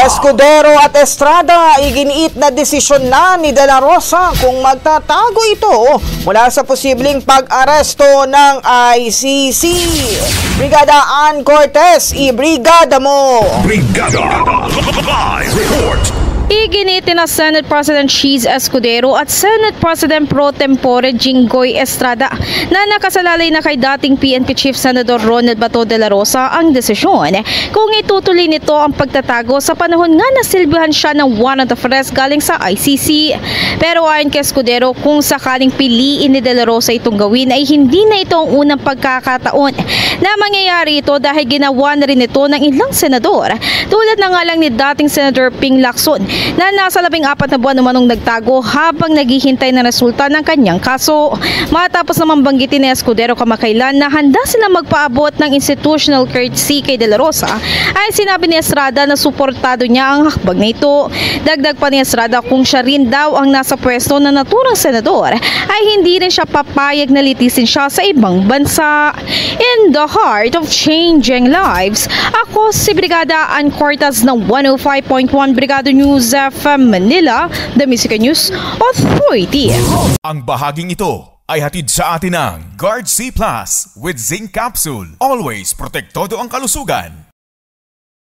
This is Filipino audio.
Escudero at Estrada, iginiit na desisyon na ni De La Rosa kung magtatago ito mula sa posibleng pag-aresto ng ICC. Brigada Ann Cortez, i-brigada mo! Brigada Live Report! Iginitin na Senate President Cheese Escudero at Senate President Pro Tempore Jinggoy Estrada na nakasalalay na kay dating PNP Chief Senador Ronald Bato de la Rosa ang desisyon kung itutuloy nito ang pagtatago sa panahon nga nasilbihan siya ng warrant of arrest galing sa ICC. Pero ayon kay Escudero, kung sakaling piliin ni de la Rosa itong gawin ay hindi na ito ang unang pagkakataon na mangyayari ito dahil ginawa na rin ito ng ilang senador tulad na nga lang ni dating Senator Ping Lacson na nasa 14 na buwan naman nagtago habang naghihintay ng resulta ng kanyang kaso. Matapos naman banggitin ni Escudero kamakailan na handa silang magpaabot ng institutional courtesy kay De La Rosa, ay sinabi ni Estrada na suportado niya ang hakbang na ito. Dagdag pa ni Estrada kung siya rin daw ang nasa pwesto na naturang senador ay hindi rin siya papayag na litisin siya sa ibang bansa. In the heart of changing lives, ako si Brigada Ann Cortez ng 105.1 Brigada News FM Manila, The Music News Authority. Ang bahaging ito ay hatid sa atin ng Guard C Plus with Zinc Capsule. Always protektado ang kalusugan.